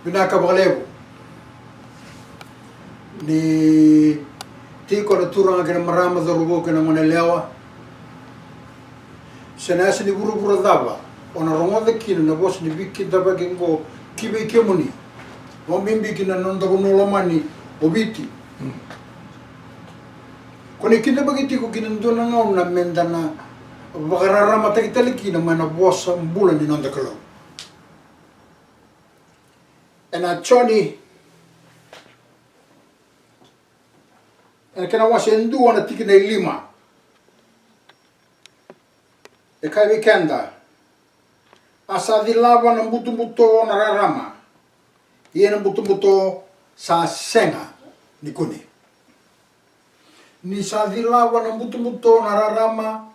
Minakabalebo ni tiko na turanga kina marama dharugo kina manelewa senasa ni buru dava ona ronga kina na bos ni biki dava kengo kibe kemuni mo mimbi kina nonda kunola mani obiti kone kina bagiti ko kina ndona ngau na mendana bagarara mata kita kina mana bosa mbula ni nonda kalo ena choni ena kena wasendu wana tikina lima e kai weekenda asa di lava na buto na rarama iena buto sa senga ni kuni ni sa di lava na buto na rarama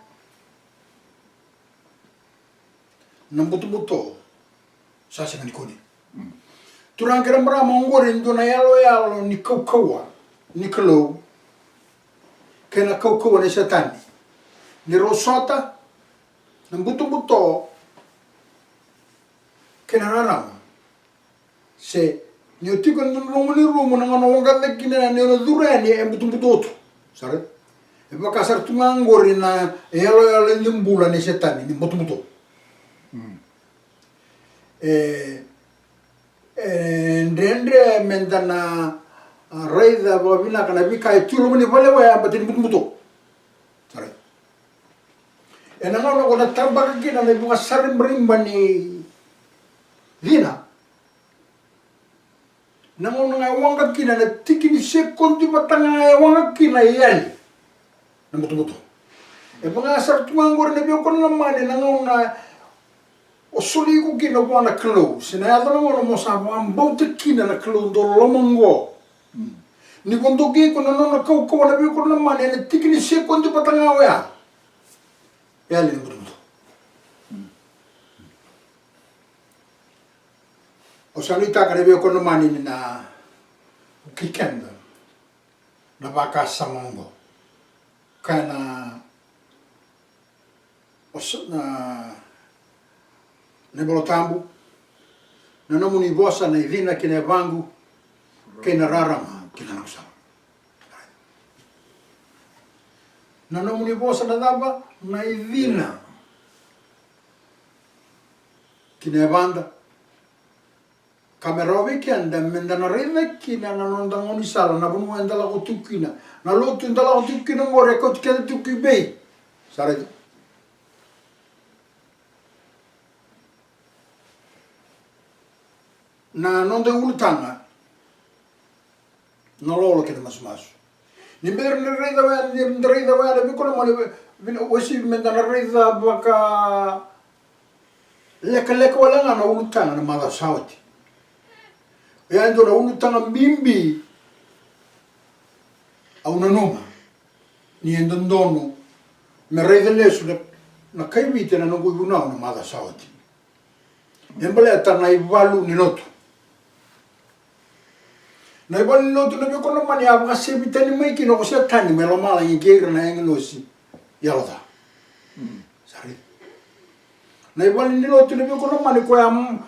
na buto sa senga ni kuni turang kira marama ngore ndona yalo ni kaukawa ni kalo kena kaukawa ni satani ni rosota na buto kena rarama se ni otiko nungu ni rumu na ngano wangale kina ni ono durani e buto sare e bakasar tunga ngore na yalo ni mbula ni satani ni buto ndendre mendana raida babina kana bika tulo mani vale wa batin buto sare ena ngono kona tabaka kina na bunga sarim rimbani dina nangono nga wanga kina na tikini sekondi batanga wanga kina yali na buto e bunga sar tumangor na biyo kona mane nangono na osuli ko kina wana klo sina ya dana ngono mo sa bauta kina na klo do lomongo ni kondo ki ko no ko na bi ko na mane na tikini sekondi batanga wa ya le ngudo o sanita ka bi ko na mane na kikenda na baka samongo kana na nebolo tambu na nomu ni bosa na ivina kina vangu kina rarama kina nakusama na nomu ni bosa na daba na ivina kina banda kamera weekend menda na reve kina na nonda ngoni sala na bunu endala ko tukina na lotu endala ko tukina ngore ko tikena tukibei sare na non de ultanga no lolo che mas ni ber ni reda wa ni reda wa bi kono mali wasi men da reda baka leka wala na ultanga na mala sauti ya ndo na ultanga bimbi au na noma ni endondono me reda lesu na kai vite na no gubuna na mala sauti embele ta na ivalu ni lotu na ibali lotu na biko na mani abanga sebitani mai kino ko setani melo mala ngere na englosi yalda sari na ibali ni lotu na biko na mani ko am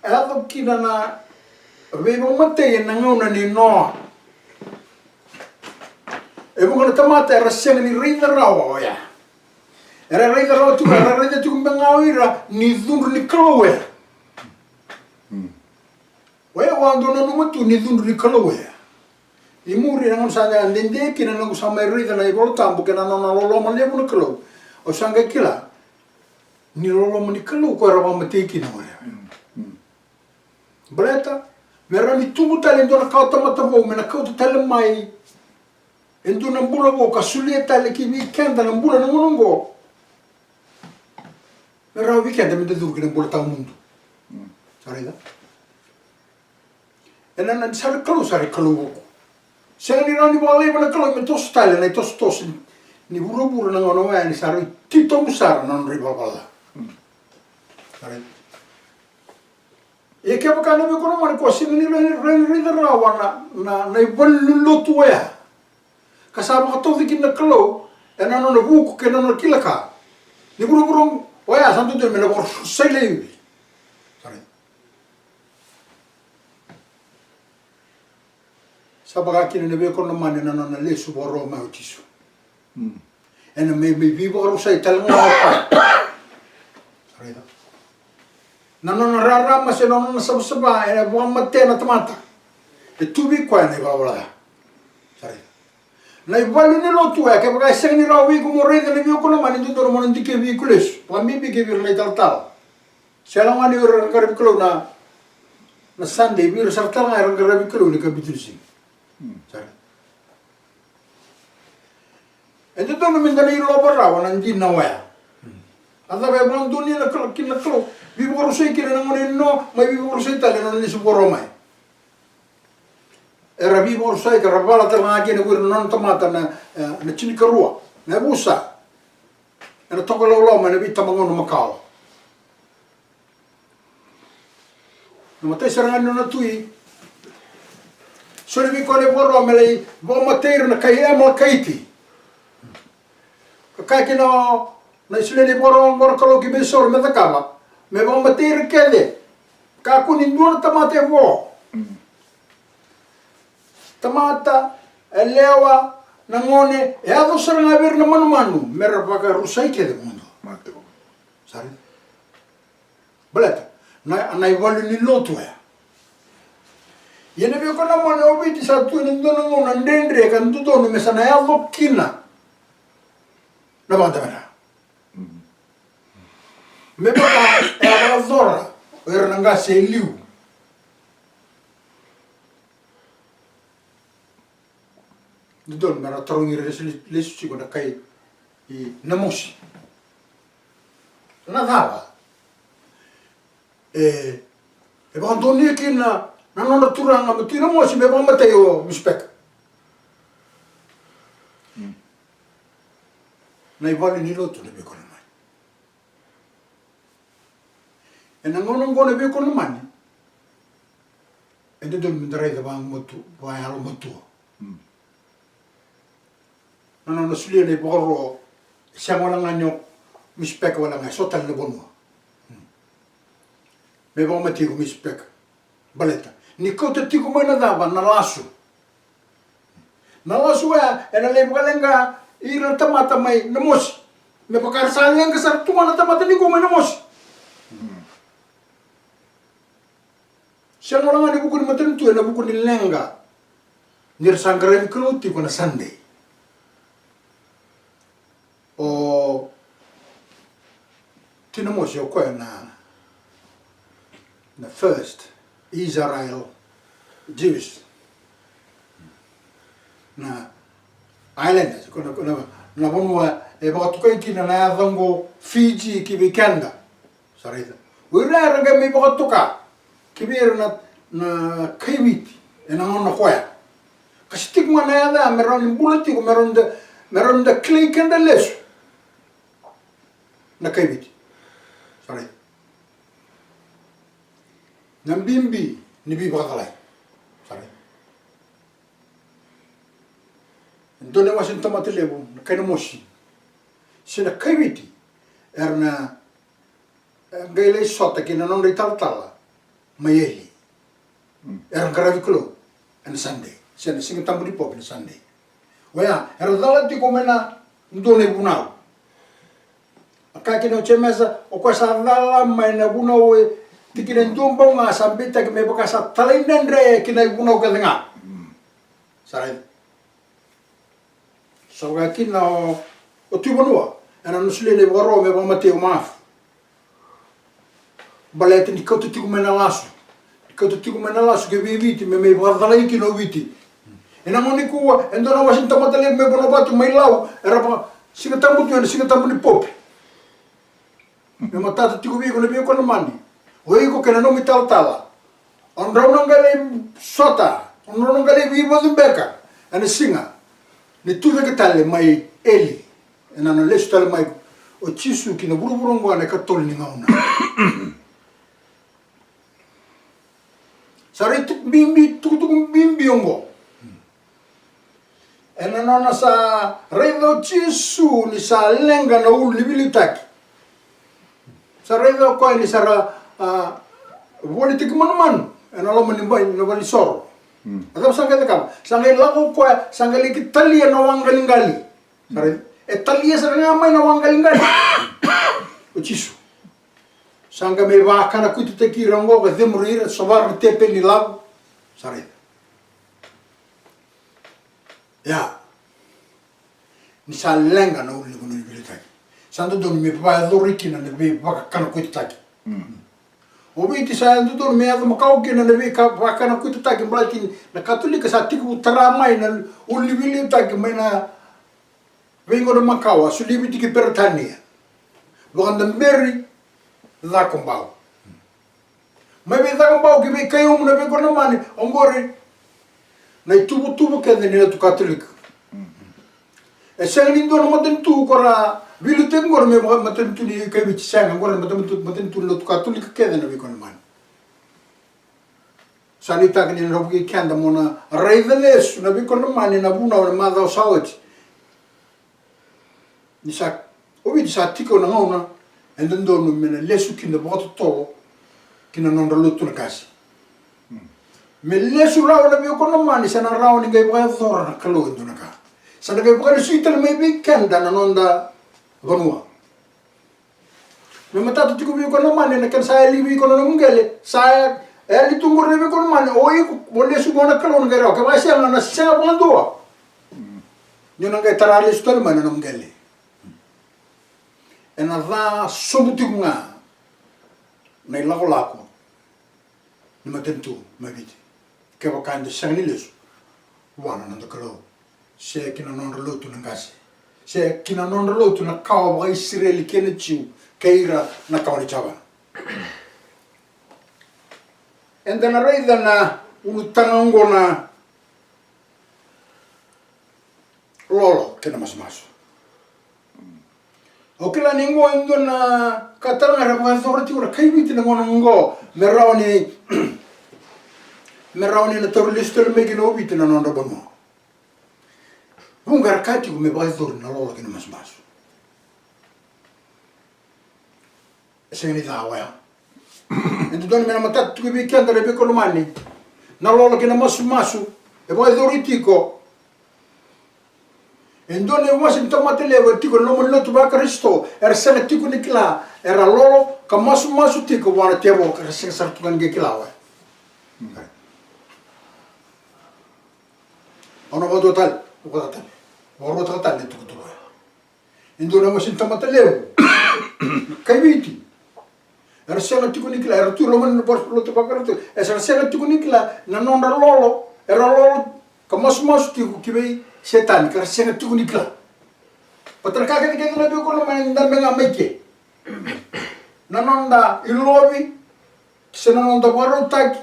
ado kina na bebo mate na ngona ni no e mo na tamata era seng ni rida rawa ya era rida rawa tu era rida tu mbangawira ni dhundu ni klowe Waya wando na numatu ni dhundu ni kalowe. Imuri na ngusanga ndende kina na ngusama rida na ibolo tambu kina na lolo malebu na kalo. O sanga kila ni lolo mani kalo ko rawa mateki na wala. Breta mera ni tubu tale ndo na kauta matabo me na kauta tale mai. Endo na mbula bo kasulia tale ki weekend na mbula na ngongo. Mera weekend me de dur kina mbula ta mundo. Sarida. Ena na sare kalu buku. Seng ni rani wale mana kalu me tos tale na tos ni buru na ngono wa ni sare tito musar non ribal bala. Sare. E ke bakana me kono mari ko sing ni ren rawana na ibal lotu ya. Kasama ka to dikin na kalu ena no buku ke no kilaka. Ni buru wa ya santo de me na bor sai le. Sare. Sabaga kina ne be kono mane na na le su boro ma utisu ena me vivo ro sai talanga pa reda na rara ma se no saba ena bo matte na tamata e tubi kwa ne ba wala sare na ivali ne lo tu e che baga se ni rawi come reda ne be kono mane do mo ndi ke vi kules pa mi be ke vir le tal se la mani ro gar bi na Sunday vir sartal na ro gar bi ni ka bitulsi e te tono minda ni lo barra wana ndi na wa ada be bon doni na klo kin na klo vi boro sei kire na ngone no ma vi boro sei tale non ni su boro mai era vi boro sei che rabala ter na kine wir non tomata na chini karua na busa era toko lo ma na vita mangono makao no te serangano na tui sole vi kone boro me lei bo mateiro na kai emo kaiti kai kino na islele boro kalo ki besor me takama me bo mateiro kede ka kuni ndua tamate vo tamata elewa na ngone e ado seranga ver na manu mera baka rusai kede mundo sare baleta na ivali ni lotu ya yene be ko na mo ne obiti sa tu ni ndono ngona ndendre kan tu to me sana ya lokina na banda mera me baka e a zora er nanga se liu ndon mera trongi lesu ko na kai i namosi na dava e baka doni kina na nona turanga ma tira mo si me ba mateo mispek na ivali ni lotu ne be kono mai e na ngono be kono mani e de mi drai da bang motu ba ya lo motu na nona suli ne boro siamo la ngano mispek wala ngai sotal ne bonwa me ba mateo mispek baleta ni kota tiku mana dava na lasu e na le balenga ira tamata mai na mosi me pakar sayang ke sartuma na tamata ni ko mai na mosi siang orang ni buku ni matan tu na buku ni lenga nir sangkaren kluti ko na Sunday o tinamosi o ko na first Israel Jewish na islanders na bonua e ba tukai kina na avango Fiji ki weekenda sarita wira ranga me ba tuka kibir na kaimiti e na ngona khoya kastik mana ya da meron bulati ko meron da click and the less na kaimiti sarita Nambimbi ni bi bakalai sare ndone Washington matelebu kana moshi sina kaimiti erna ngele sota kina non ritaltala mayeli graviklo and Sunday sina singa tambu di pop na Sunday waya era dalati komena ndone bunau akakino chemesa o kwasa dala mai na bunau tikiren tumbong nga sambita ke me baka sa talainan re kinay bunaw ka nga saray so ga kina o tibonua ana nusle ne boro me ba mateo maf balete ni ko tiku mena lasu ke viviti me ba dalai kino viti ena moni ku endona Washington matale me bono batu mai lau era pa singa tambu ni pop me matata tiku vi ko ne bi ko mani Oi ko kena no mital tala. On rono ngale sota, on rono ngale vivo do beka. Ana singa. Ni tuve ke tale mai eli. Ena na lesu tale mai o chisu ki no buru ngwana ka tol ni ngauna. Sari tuk bimbi ongo. Ena na sa redo chisu ni sa lenga na ul libilitaki. Sa redo ko ni sara politik man ena lo manimbai no bali soro Atau sangka kam, sangka lagu ko sangka lagi talia na wanggalingali. Sare, talia sarang amay na wanggalingali. Ucisu. Sangka me wakana kutu te kirango ka demurira sobar tepe ni lagu. Sare. Ya. Ni salenga na uli kuno ni bilitaki. Santo don me pa doriki na be wakana kutu taki. Obiti sa ando don me ato makau kina na be wakana kutu taki blaki na katolika sa tiku taramai na uli bili taki mai na vengo na makau sulibi tiki Britania. Bukan dan beri da kombau. Mai be da kombau ki be kayo na be kono mani ongori na tubu kende ni tu katolika. E sanga nindo na matentu kora bilu tengor me matentu ni kai bici sanga kora matentu lo tu katolika kende na be kono mani. Sanita kini na rogi kenda mona raiveles na be kono mani na buna na madao sawati. Ni sa obi sa tiko na ngona endendo no mena lesu kina boto to kina non lutu na kasi. Me lesu raw na biyo kono mani sana raw ni gay ba thora na kalo endo na ka. Sana gay ba suita na may bikenda na nonda gonwa. Me matatu tiko biyo kono mani na kan sa libi kono na mungele sa eli tungur na biyo kono mani oi mo lesu mo na kalo na raw ka ba siya na siya bondua. Nyo na gay tarali su talo mani na mungele. E na rā somutuku ngā nei lako lako ni matentu mawiti ke wakanda sangani lesu wana nanda kalo se kina nonra lotu na ngase se kina nonra lotu na kawa wa Israeli kene chiu keira na kawa ni chawa enda na reida na unutanga na lolo kena masu Okela ningo endo na kataranga ra thorati ora kaibiti na ngo merawni na torlisto me gino biti na nondo bono. Bungar kati me bazor na lola kina mas. Seni dawa. Endo don me na matat tu bi kanda be kolomani. Na lola kina mas. E bazoritico Endone Washington matelewa tiko lomo lotu ba Kristo era sena tiko nikla era lolo ka masu tiko wana tebo ka sena sartukan ge kilawa. Ono bodo tal. Oro tal tiko tiko. Endone Washington matelewa kaibiti era sena tiko nikla era tu lomo lotu ba Kristo era sena tiko nikla na nonda lolo era lolo ka masu tiko kibai setan kar senga tukuni kla patra kaka ni kena biyo kono manda menga meke nanonda ilobi sena nonda waro tak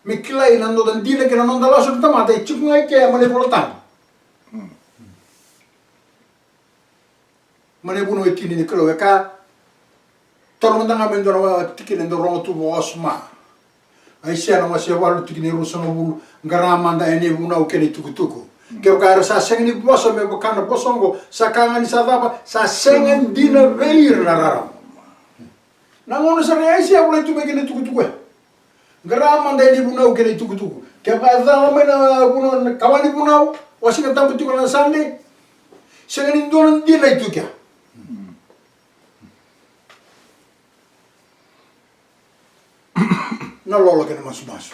mikla inando dan dina kena nonda laso tamata ichikunga ke mane polotan mane buno ikini ni klo ka tormonda ngamendo na tikine ndo rongo tu bosma ai sia no masia walu tikine rusono bulu ngaramanda ene buna ukeni tukutuku Kau kaya sa sengen ni bosa me bokana bosongo sa kangan ni sadaba sa sengen dina veir na raram. Nangono sa reasia wala tu megene tukutuku. Garam anda ni bunau kene tukutuku. Kau kaya sa mena bunau kawani bunau wasinga tampu tuku na sande. Sengen indon dina itu kya. Na lolo kene masu.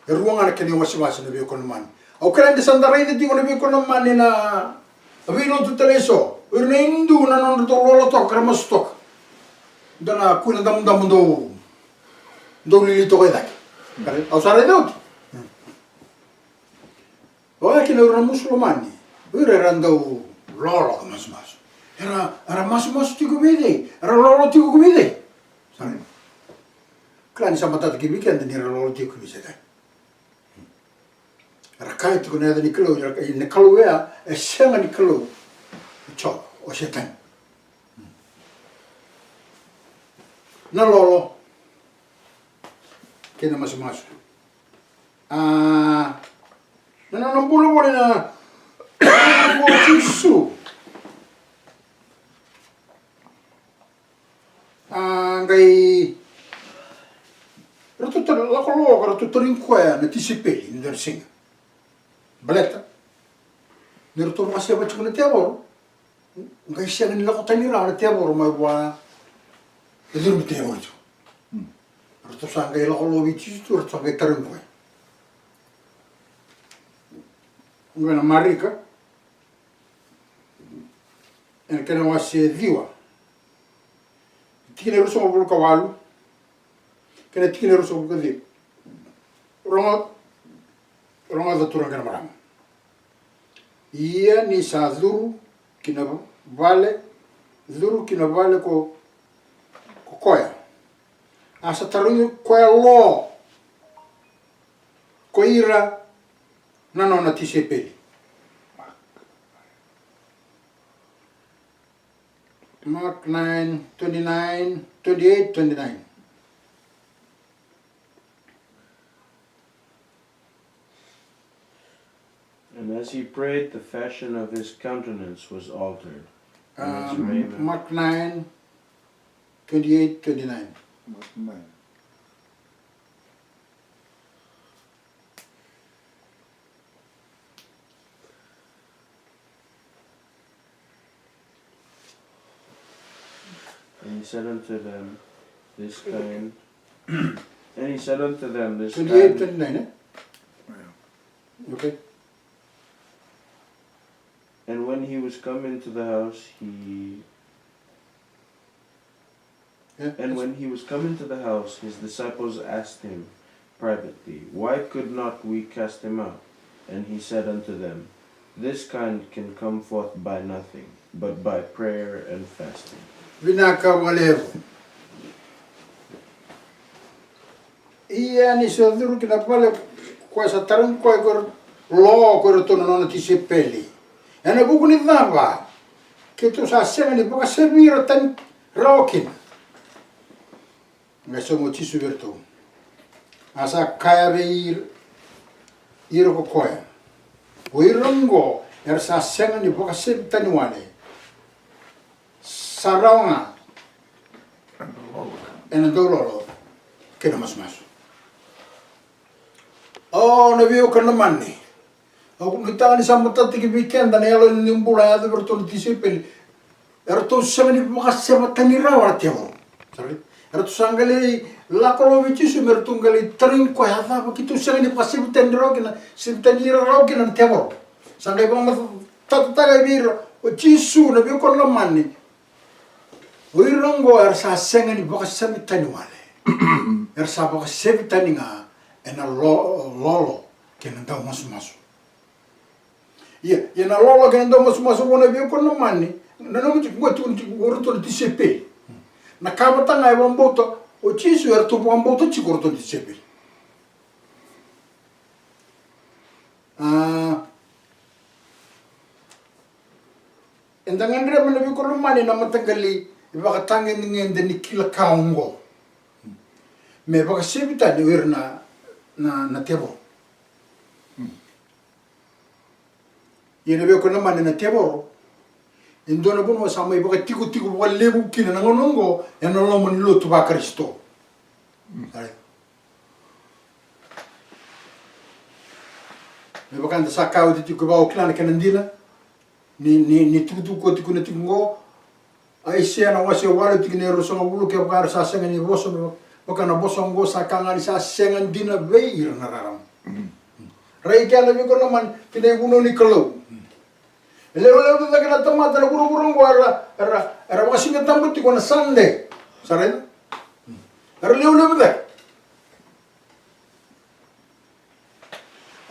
Ruangan kene wasi-wasi na biyo kono man. Au kaya di sandarai di tiko na biko na mani na avino tu teleso urna indu na non to lolo to kara mastok dana kuna dam do lili to kai dak au sare do oya kina urna musulmani ura rando lolo mas era mas tiko mide era lolo tiko mide sare klani samata ki weekend ni era lolo tiko mide Rakai tu kena ada ni kalau ni kalau ya senga ni kalau cok o setan na lolo kena mas na bulu boleh na tisu ngai ratu ter la kolo ratu terin koya na tisipeli ndar singa baleta nero to kasi ba chukuna tiaboro ngai siang ni lako tani ra tiaboro mai wa edur tiaboro jo to sanga ila ko lobi chi tu to sanga tarun ko ngana marika en kana wase diwa tikine ruso mo ka walu kana tikine ruso ko di ronga da turang kana marang ia ni sa zuru kina vale ko koya asa tarungu koya lo koira na tisepeli Mark 9, 29, 28, 29. And as he prayed, the fashion of his countenance was altered. And his raiment. Mark 9, 28, 29. Mark 9. And he said unto them, this kind. And he said unto them, this 28, kind. 29, eh? Yeah. Okay. And when he was come into the house, Yeah. And when he was come into the house, his disciples asked him privately, why could not we cast him out? And he said unto them, this kind can come forth by nothing, but by prayer and fasting. Vinaka walevo. Ia ni sa duru kina pale kwa sa tarung kwa kor lo kor to no tisepeli. Ana buku ni dava. Kito sa sema ni boka sevira tan rokin. Nga somo tisu verto. Asa kaya be ir ko koya. O irongo er sa sema ni boka sev tan wane. Saraunga. En doloro. Que no más. Oh, no veo que no mani. Aku kita ni sama tadi ke weekend dan elo ni umbula ya tu bertolu disipel. Erto semeni bukas sama tani rawa tiamo. Sorry. Erto sangali lakolo vici sumertungali tering ko ya apa kitu semeni pasti buten rogina sintani rogina tiamo. Sangai bang tatu tagai biro o cisu no veo que no mani. Oirongo ersa sengeni bukas semi tani wale. Ersa bukas semi tani nga ena lolo que não dá mas. Ia na lolo que não dá mas bona veo con no mani. Não me digo tu gorto de CP. Na cama tá na bamboto o chisu er tu bamboto chi gorto de CP. Endangan re mana veo con no mani na matagali iba katanga ngende nikila kaungo. Me baka sebita de wirna na tebo. Yene be ko namane na tebo. Indona bono sama ibo ka tiku buka lebu kina na ngonongo ya no lomo ni lotu ba Kristo. Ale. Me baka nda sakau di tiku ba o klana kanandina. Ni tutu ko tiku na tiku ai sia na wase wale tiku ne roso ngulu ke ba sa senga ni boso baka na boso ngo sakanga ni sa senga dina beir na raram. Rai kala be ko naman pinay guno ni kalo. Leo da kana tamata na guru ngo ara wasinga tambuti ko na Sunday. Saray. Ara leo da.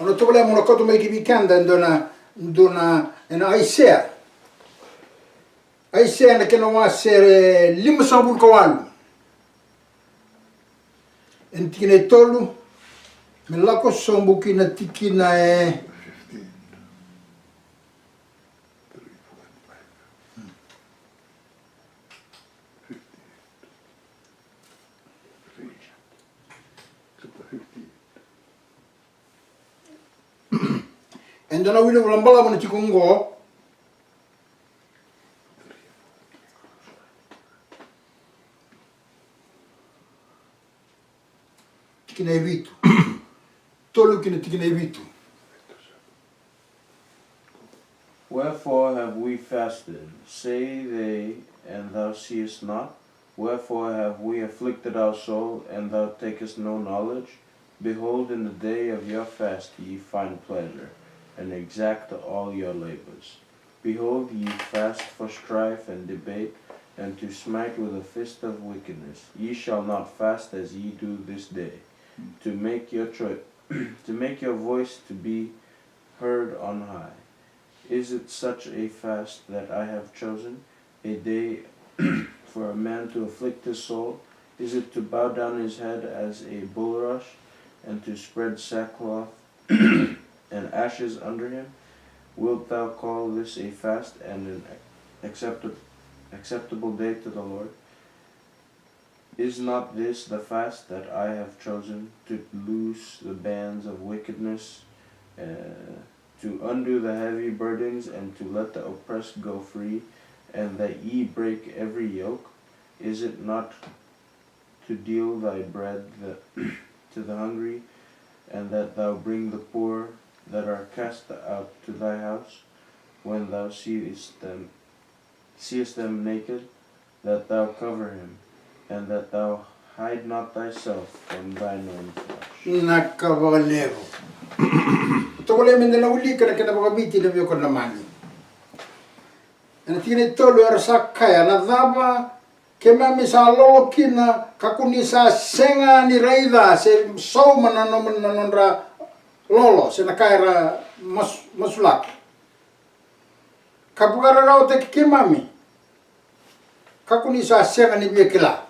Ono to bale mo ko to mai ki weekend ndona na Isaiah. Isaiah na kena wasere lima sabul kawan. En tikine tolu me lako sombuki na tikina 15. 3, 4, 5. En dona wile ulambala mo tikungo tikina evitu. Tolu kina tikina evitu. Wherefore have we fasted, say they, and thou seest not? Wherefore have we afflicted our soul, and thou takest no knowledge? Behold, in the day of your fast ye find pleasure, and exact all your labors. Behold, ye fast for strife and debate, and to smite with a fist of wickedness. Ye shall not fast as ye do this day, to make your to make your voice to be heard on high. Is it such a fast that I have chosen, a day for a man to afflict his soul? Is it to bow down his head as a bulrush, and to spread sackcloth and ashes under him? Wilt thou call this a fast and an acceptable day to the Lord? Is not this the fast that I have chosen, to loose the bands of wickedness, to undo the heavy burdens, and to let the oppressed go free, and that ye break every yoke? Is it not to deal thy bread to the hungry, and that thou bring the poor that are cast out to thy house, when thou seest them naked, that thou cover him, and that thou hide not thyself from thine own flesh? Nakavalero. Tole mende na uli kana kana bagamiti na biyo na mani. Ana tine tolo era sakaya na daba kema misa lolo kina kakuni sa senga ni raida se soma na nondra lolo se na kaira masulak. Kapugara rao te kemami kakuni sa senga ni biekila.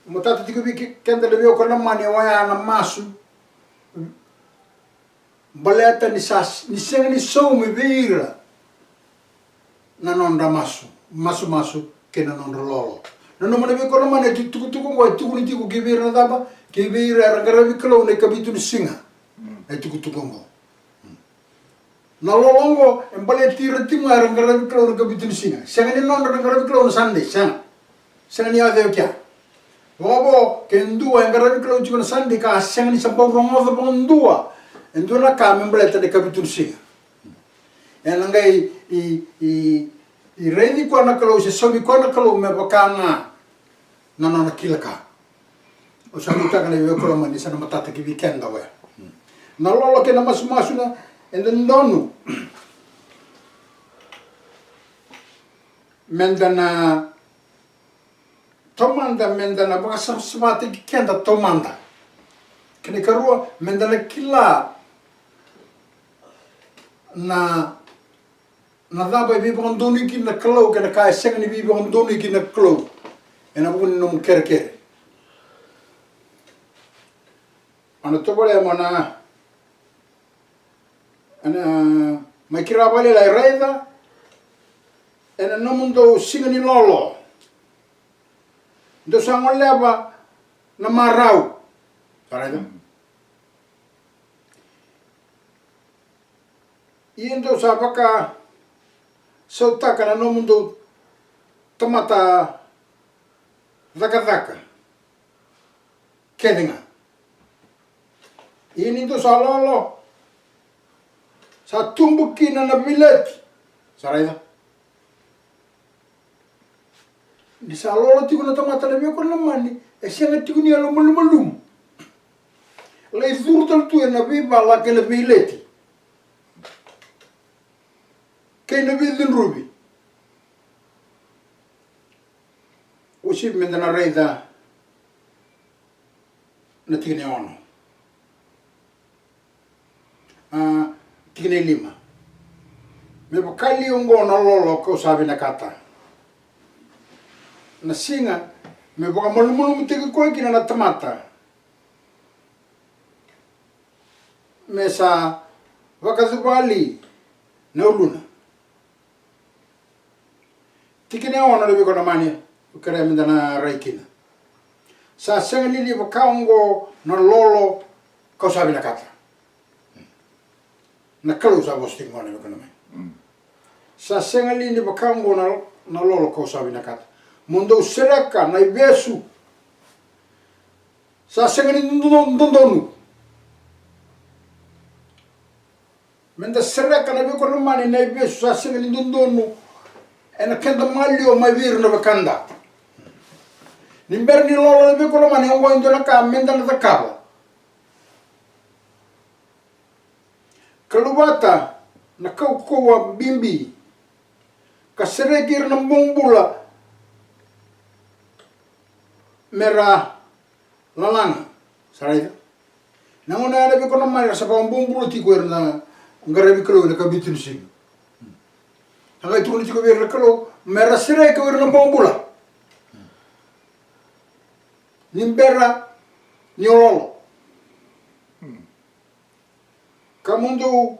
Mutatu tiku biki kenda lebio kona mani waya na masu baleta ni senga ni somi vira na nondra masu kena nondra lolo. Nano mana biko na mani tuku ngoi tuku ni tiku kibira na daba kibira rangarabi kalau na kabitu ni singa na tuku ngo. Na lolongo embale tira timu rangarabi kalau na kabitu ni singa. Senga ni nondra rangarabi kalau na sande senga ni ade kya. Bobo kendua rangarabi kalau chukuna sande ka senga ni sampau rongoza bondua. Enduna ka membreta de kabitu ni singa. Enangai i reini kwa na kalau se somi kwa na kalau me bakanga na kilaka. O sa luta kana yo kalau mani sana matata ki weekend we. Na lolo ke na masu na endonu. Mendana mendana baka samate ki kenda tomanda. Kene karua mendana kila na daba i bibi ondoni ki na klau kena kai senga ni bibi ondoni ki na klau ena bukuni nomu kere ana tobole mana ana mai kira bale la raida ena nomu ndo singa ni lolo ndo sango leba na marau raida iendo sa baka so taka na no mundo tomata daka kedenga ini to sa lolo sa tumbuki na bileti saraida di sa lolo tiku na tomata na biyo ko mani e siya tiku ni alo malum lei zurtal tu na biba la ke le bileti kay na bidin rubi usib mendana reida na tigne ono tigne lima me bakali ungo na lolo ko sabi na kata na singa me baka malumulum tigi ko kina na tamata me sa wakazubali na uluna tikine ono le biko na mani ukere mendana raikina sa senga lili bakaongo na lolo ko sabi na kata na kalu sa bosting mo na biko na mani sa senga lili bakaongo na lolo ko sabi na kata mundo seraka na ibesu sa senga ni ndonu Menda sereka na biko na mani na ibesu sa singa ni dondonu. Ena kenda malio mavir na bakanda. Nimber ni lolo na biko na mani ongo indo na ka menda na takaba. Kalubata na kaukowa bimbi. Kaserekir na bumbula. Mera lalanga. Sarayda. Nanguna na biko na mani sa bumbula tikuer na ngarabi kalo na kabitin sing. Hangay tukun tiko ber kalo mera sereka wer na bumbula. Nimbera niololo. Kamundo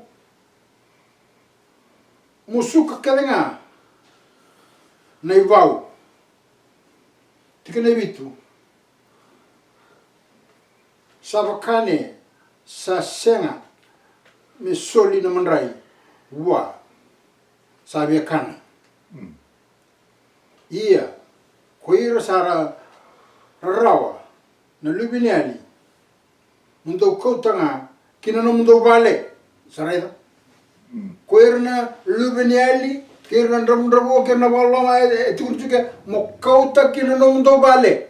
musuka kalenga na ivau tika na vitu sabakane sa senga me soli na mandrai wa sabia kana ia koira sara rawa na lubiniali mundo kotanga kina no mundo vale sarayda koirna lubiniali kirna ndramdrabo kirna walama etukurtuke mokauta kina no mundo vale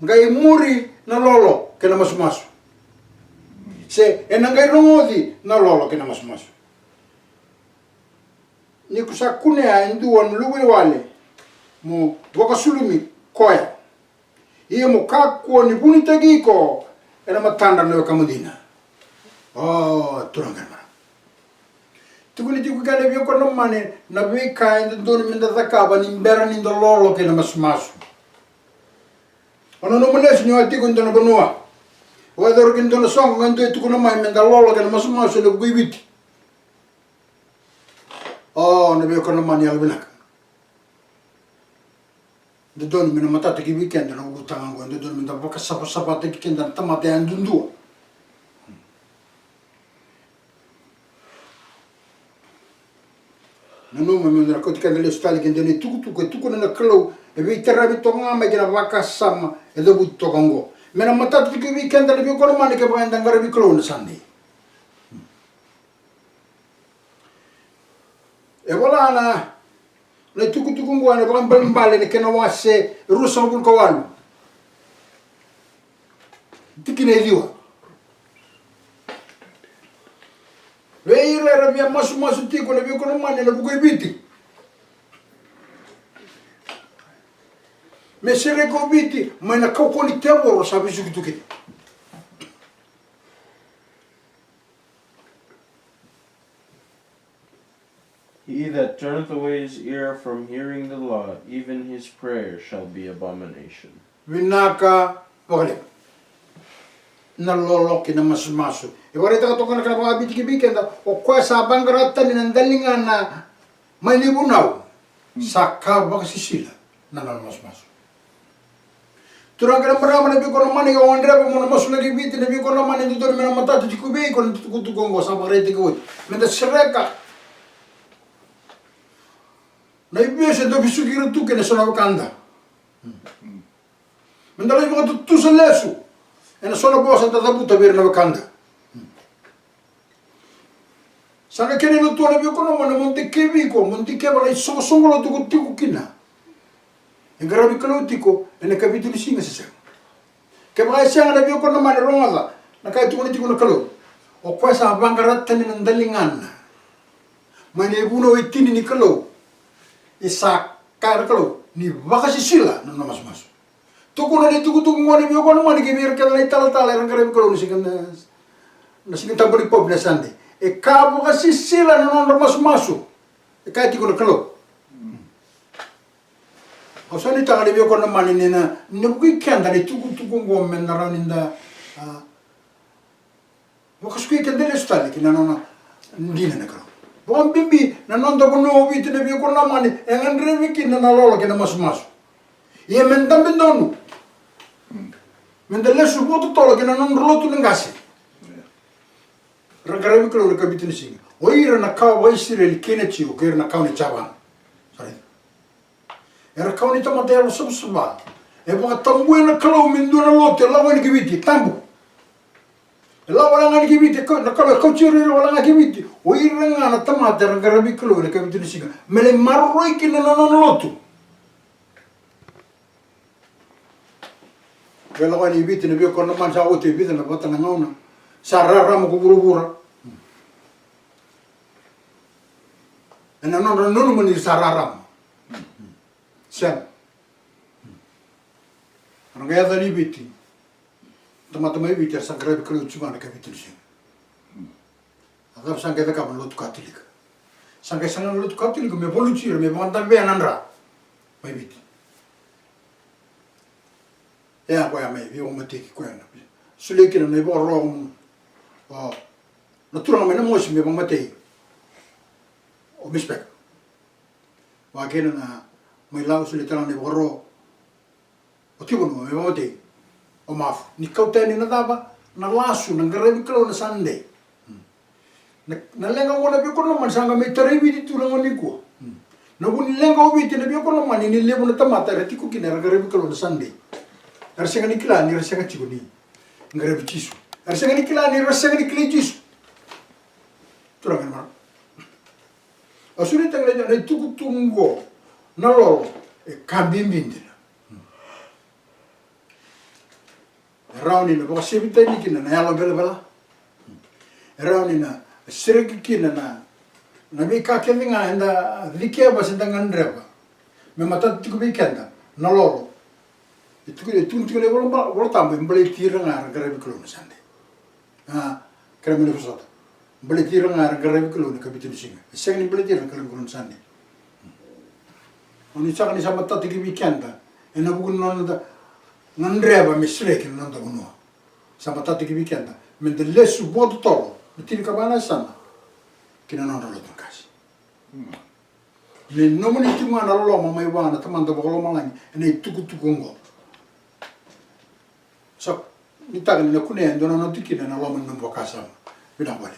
ngai muri na lolo kena masumasu se enangai rongodi na lolo kena masumasu ni kusakune a nduan luwi wale mo wakasulumi koya iya mo kakko ni bunitagi ko ena matanda no kamudina. Oh, turangan mara. Tukuni tiku kale biyo kono mane na bika ndo doni minda takaba ni mbera ni ndo lolo kena masumasu. Ono no mules ni ati kundo na banua. Wador kindo na song ngando itu kono mai minda lolo kena masumasu le guibiti. Oh, na biyo kono mane albinak. Ndo doni mina matata ki weekend na utanga ngo ndo doni minda baka sapa te kenda tamate andundua. Nanu memang nak ketika dia stali kena ni tuku na kalau ebe terabi tonga mai kena vaka sama edo but tokango mena mata tu ke weekend le bi kono mane ke ba ndangara bi klo na sandi e wala na tuku ngo na ba mbale ne kena wase rusa bul ko walu tikine diwa Veira era via masu tiko le vio kono mane le buko ibiti. Me sere ko biti, ma na kauko ni tebo sabi su kituki. He that turneth away his ear from hearing the law, even his prayer shall be abomination. Vinaka wale. Na lolo kina masu. E wale taka toka na kana biti kibikenda o kwa sa bangarata ni nandalinga na manibunau. Saka bakasisila na masu. Turang kana marama na biko na mani ka wandra mo na masu lagi biti na biko na mani dito na mata tu kubi ko tu kongo sa barete ko. Menda sereka. Na ibese do bisukira tu kena sona bakanda. Menda lagi ko tu selesu. Ena sona bosa tatabuta bir na bakanda. Sana kene no tuana bio kono mana monte kebiko, monte kebala songo lo tuku tiku kina. Engara bi kalo tiko, ena kapitulu singa sesa. Kebala sianga na bio kono mana rongaza, na kai tuku tiku na kalo. O kwa sa bangarata ni ndalingana. Mane buno itini ni kalo. Isa kar kalo ni wakasi sila na mas. Tuku na ni tuku ngone bio kono mana ke bir kala tala engara bi kalo na sikan tabali pop na sande. E cabo kasi sila na non masu. E kaya tiko na kalo. O sa ni tanga libyo ko naman ni na weekend na tuku ngomen na rin da wakas weekend na stali kina na hindi na kalo. Bukan bimbi na non da kuno biti na biyo ko naman ni engan rewikin na nalolo kina masu. Iya mentam bindonu. Mendele subuto tolo kina non rolo tu ngasi. Rangarabi kalo na kabitin singa. Oira na kawa wa Israel kenechi o kera na kawa ni chaban. Sorry. Era kawa ni tamatero subsuba. E baka tambue na kalo mindu na lote lawa ni kibiti tambu. La wala ngani kibiti na kala kauchiri wala ngani kibiti. O iranga na tamata rangarabi kilo le kibiti singa. Mele marroi kina na lotu. Wala ngani kibiti na biyo kona man sa ote kibiti na bata na ngauna. Sarara mo kubura-bura. Na nono mo ni sarara mo. Siya. Ano kaya tani kibiti? Teman-teman itu bicara sangkara bikalo cuma nak kapitul sih. Agar sangkara kapan lot katilik. Sangkara lot katilik me polucir me mantan be anandra. Mai bit. Ya apa ya mai bi omati ki kuena. Sulekin me borong. Oh. Naturalmente não moço me matei. O bispec. Wa kena na mai lau suletan me borro. O tipo no me matei. O maaf, ni kau tani na daba na lasu na ngarabi kalau na Sunday. Na lenga ngona bi kono man sanga me tarebi di tulang ni ko. Na buni lenga obi tina bi kono man ni lebu na tamata reti ko kina ngarabi kalau na Sunday. Arsenga ni kila ni arsenga chigoni. Ngarabi chisu. Arsenga ni kila ni arsenga ni kila chisu. Tulang mar. Asuri tangla na tuku tungo na lo e kambimbindi. Rauni na baka sibita ni kina na yalo bela. Rauni na sirki kina na bi kakeli nga enda likia ba senda ngandreba. Me mata tiku bi kenda na loro. Itu le bolo tambe mbele tira nga ngarabi kulo na sande. Kera mele fusata. Mbele tira nga ngarabi kulo na kabitin singa. Sengi mbele tira ngarabi kulo na sande. Oni saka ni sama tati ki bi kenda. Ena bugun nonda Nandreba misleki nanda uno. Sama tati ki weekenda. Men de lesu bodo tolo. Metiri kabana sana. Kina nanda lo tangkasi. Men nomo ni tunga na lo mama iwana tamanda bolo malangi. Ene tuku ngo. So ni taga ni kune ndo na tikina na lo men nombo kasama. Bina wale.